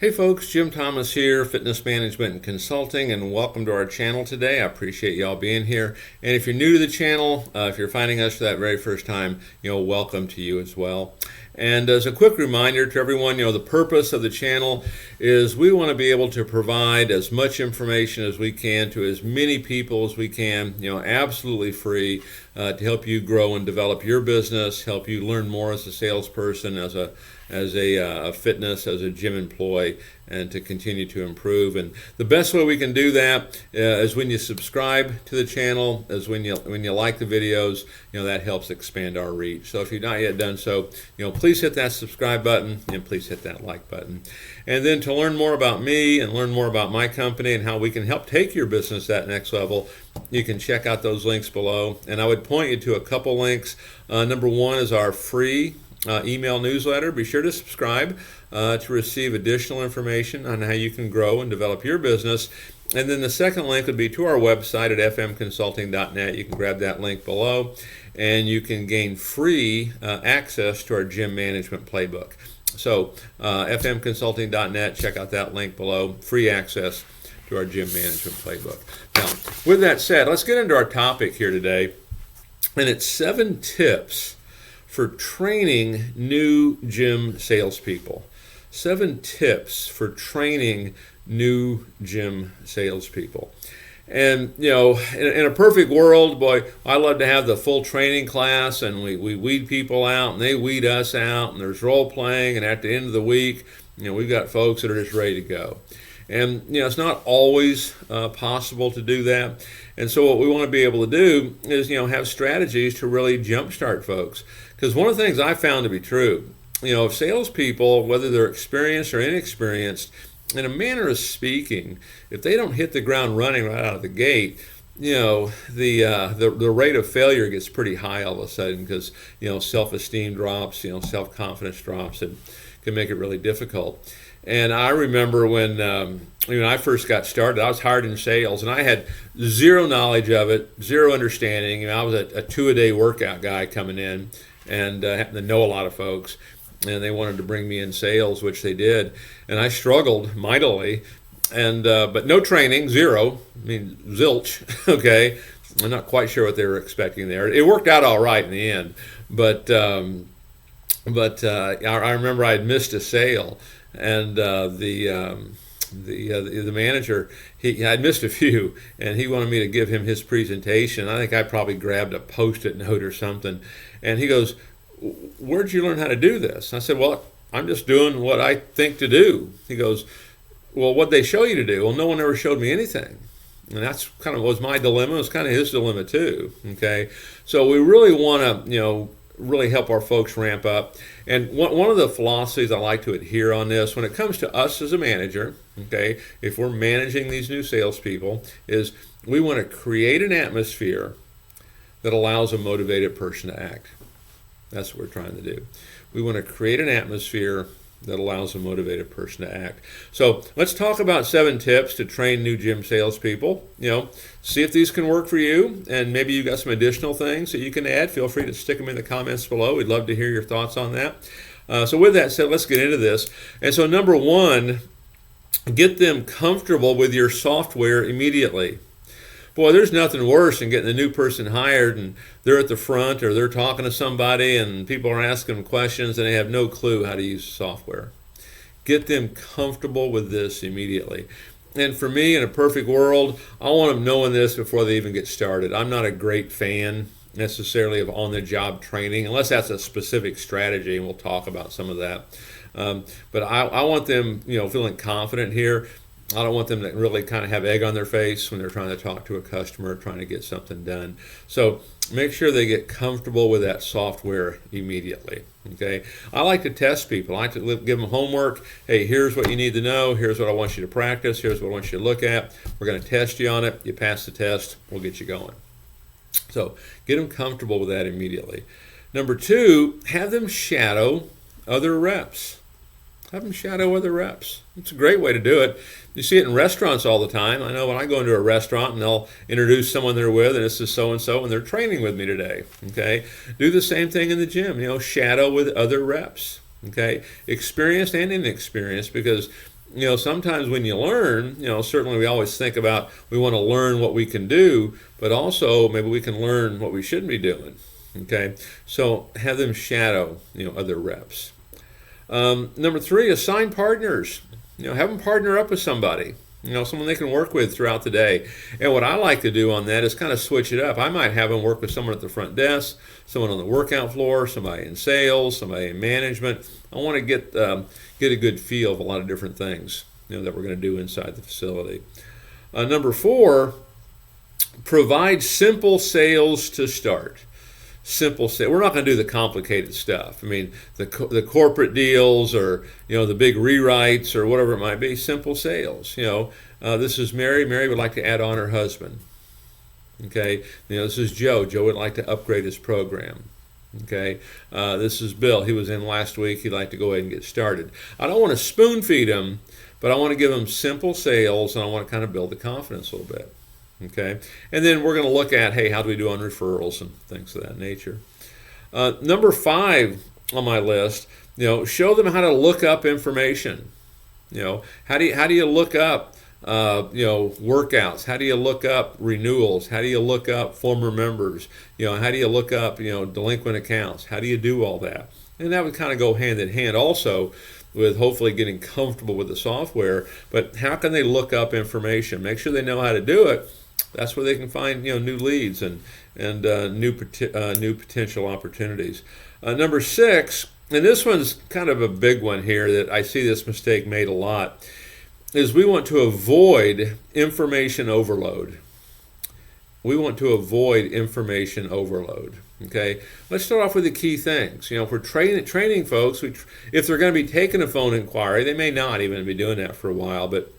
Hey folks, Jim Thomas here, Fitness Management and Consulting, and welcome to our channel today. I appreciate y'all being here. And if you're new to the channel, if you're finding us for that very first time, welcome to you as well. And as a quick reminder to everyone, the purpose of the channel is we want to be able to provide as much information as we can to as many people as we can, absolutely free, to help you grow and develop your business, help you learn more as a salesperson, as a fitness, as a gym employee, and to continue to improve. And the best way we can do that is when you subscribe to the channel, is when you like the videos. That helps expand our reach. So if you've not yet done so, please hit that subscribe button and please hit that like button. And then to learn more about me and learn more about my company and how we can help take your business to that next level, you can check out those links below. And I would point you to a couple links. Number one is our free email newsletter. Be sure to subscribe to receive additional information on how you can grow and develop your business. And then the second link would be to our website at fmconsulting.net. You can grab that link below and you can gain free access to our gym management playbook. So fmconsulting.net, check out that link below, free access to our gym management playbook. Now, with that said, let's get into our topic here today, and it's 7 tips for training new gym salespeople. 7 tips for training new gym salespeople. And in a perfect world, boy, I love to have the full training class, and we weed people out, and they weed us out, and there's role playing, and at the end of the week, we've got folks that are just ready to go. And it's not always possible to do that. And so what we want to be able to do is have strategies to really jumpstart folks. Because one of the things I found to be true, if salespeople, whether they're experienced or inexperienced, in a manner of speaking, if they don't hit the ground running right out of the gate, the rate of failure gets pretty high all of a sudden, because self-esteem drops, self-confidence drops, and can make it really difficult. And I remember when I first got started, I was hired in sales, and I had zero knowledge of it, zero understanding. I was a 2-a-day workout guy coming in, and happened to know a lot of folks, and they wanted to bring me in sales, which they did, and I struggled mightily, and but no training, zero, zilch. Okay, I'm not quite sure what they were expecting there. It worked out all right in the end, but I remember I had missed a sale, and the manager, I'd missed a few, and he wanted me to give him his presentation. I think I probably grabbed a Post-it note or something, and he goes, "Where'd you learn how to do this?" I said, "Well, I'm just doing what I think to do." He goes, "Well, what'd they show you to do?" "Well, no one ever showed me anything." And that's kind of was my dilemma. It was kind of his dilemma too. Okay, so we really want to, really help our folks ramp up. And one of the philosophies I like to adhere on this, when it comes to us as a manager, okay, if we're managing these new salespeople, is we want to create an atmosphere that allows a motivated person to act. That's what we're trying to do. We want to create an atmosphere that allows a motivated person to act. So let's talk about 7 tips to train new gym salespeople. See if these can work for you, and maybe you've got some additional things that you can add. Feel free to stick them in the comments below. We'd love to hear your thoughts on that. So with that said, let's get into this. And so number 1, get them comfortable with your software immediately. Boy, there's nothing worse than getting a new person hired, and they're at the front, or they're talking to somebody, and people are asking them questions, and they have no clue how to use software. Get them comfortable with this immediately. And for me, in a perfect world, I want them knowing this before they even get started. I'm not a great fan necessarily of on-the-job training, unless that's a specific strategy, and we'll talk about some of that. But I want them, feeling confident here. I don't want them to really kind of have egg on their face when they're trying to talk to a customer, trying to get something done. So make sure they get comfortable with that software immediately. Okay, I like to test people. I like to give them homework. Hey, here's what you need to know. Here's what I want you to practice. Here's what I want you to look at. We're going to test you on it. You pass the test, we'll get you going. So get them comfortable with that immediately. Number 2, have them shadow other reps. Have them shadow other reps. It's a great way to do it. You see it in restaurants all the time. I know when I go into a restaurant and they'll introduce someone they're with, and this is so-and-so, and they're training with me today. Okay, do the same thing in the gym. Shadow with other reps. Okay, experienced and inexperienced, because sometimes when you learn, certainly we always think about we want to learn what we can do, but also maybe we can learn what we shouldn't be doing. Okay, so have them shadow, other reps. Number 3, assign partners. Have them partner up with somebody. Someone they can work with throughout the day. And what I like to do on that is kind of switch it up. I might have them work with someone at the front desk, someone on the workout floor, somebody in sales, somebody in management. I want to get a good feel of a lot of different things that we're going to do inside the facility. Number 4, provide simple sales to start. Simple sales. We're not going to do the complicated stuff. I mean, the corporate deals or the big rewrites or whatever it might be. Simple sales. This is Mary. Mary would like to add on her husband. Okay. This is Joe. Joe would like to upgrade his program. Okay. This is Bill. He was in last week. He'd like to go ahead and get started. I don't want to spoon feed him, but I want to give him simple sales, and I want to kind of build the confidence a little bit. Okay, and then we're going to look at, hey, how do we do on referrals and things of that nature. Number 5 on my list, show them how to look up information. How do you look up, workouts? How do you look up renewals? How do you look up former members? How do you look up, delinquent accounts? How do you do all that? And that would kind of go hand in hand also with hopefully getting comfortable with the software. But how can they look up information? Make sure they know how to do it. That's where they can find new leads and new potential opportunities. Number 6, and this one's kind of a big one here that I see this mistake made a lot, is we want to avoid information overload. We want to avoid information overload. Okay, let's start off with the key things. If we're training folks, if they're going to be taking a phone inquiry, they may not even be doing that for a while, but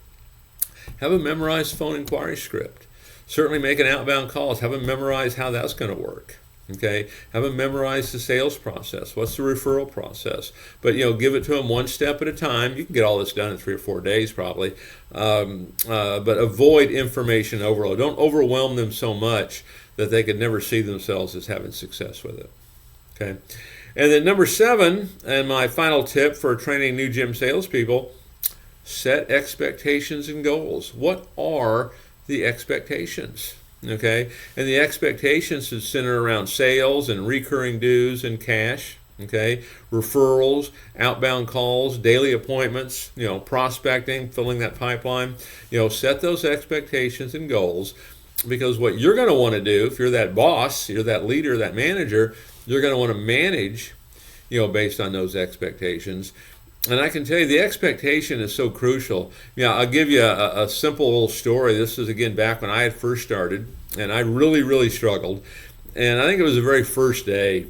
have a memorized phone inquiry script. Certainly making outbound calls. Have them memorize how that's going to work. Okay, have them memorize the sales process. What's the referral process? But give it to them one step at a time. You can get all this done in 3 or 4 days probably. But avoid information overload. Don't overwhelm them so much that they could never see themselves as having success with it. Okay, and then number 7, and my final tip for training new gym salespeople: set expectations and goals. What are the expectations? Okay, and the expectations should center around sales and recurring dues and cash. Okay, referrals, outbound calls, daily appointments, prospecting, filling that pipeline. Set those expectations and goals, because what you're going to want to do, if you're that boss, you're that leader, that manager, you're going to want to manage, based on those expectations. And I can tell you the expectation is so crucial. I'll give you a simple little story. This is, again, back when I had first started, and I really, really struggled. And I think it was the very first day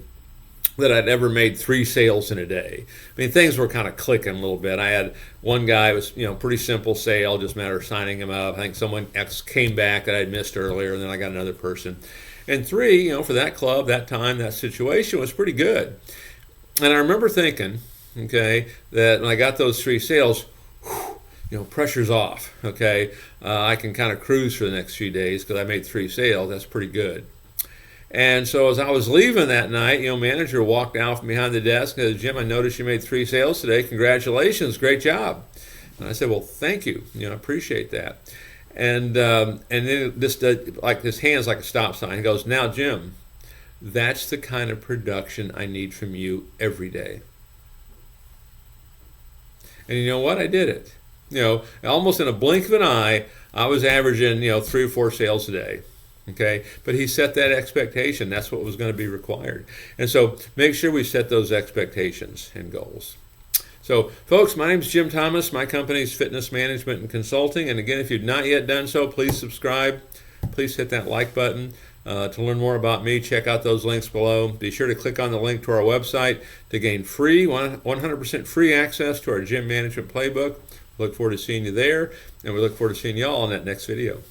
that I'd ever made 3 sales in a day. I mean, things were kind of clicking a little bit. I had one guy, it was, pretty simple sale, just a matter of signing him up. I think someone else came back that I'd missed earlier, and then I got another person. And 3, for that club, that time, that situation was pretty good. And I remember thinking, okay, that when I got those 3 sales, pressure's off. Okay, I can kind of cruise for the next few days because I made 3 sales. That's pretty good. And so as I was leaving that night, manager walked out from behind the desk and said, "Jim, I noticed you made 3 sales today. Congratulations, great job." And I said, "Well, thank you. I appreciate that." And then this like his hand's like a stop sign. He goes, "Now, Jim, that's the kind of production I need from you every day." And you know what? I did it. Almost in a blink of an eye, I was averaging 3 or 4 sales a day. Okay, but he set that expectation. That's what was going to be required. And so make sure we set those expectations and goals. So, folks, my name is Jim Thomas. My company is Fitness Management and Consulting. And again, if you've not yet done so, please subscribe. Please hit that like button. To learn more about me, check out those links below. Be sure to click on the link to our website to gain free, 100% free access to our gym management playbook. We look forward to seeing you there, and we look forward to seeing you all in that next video.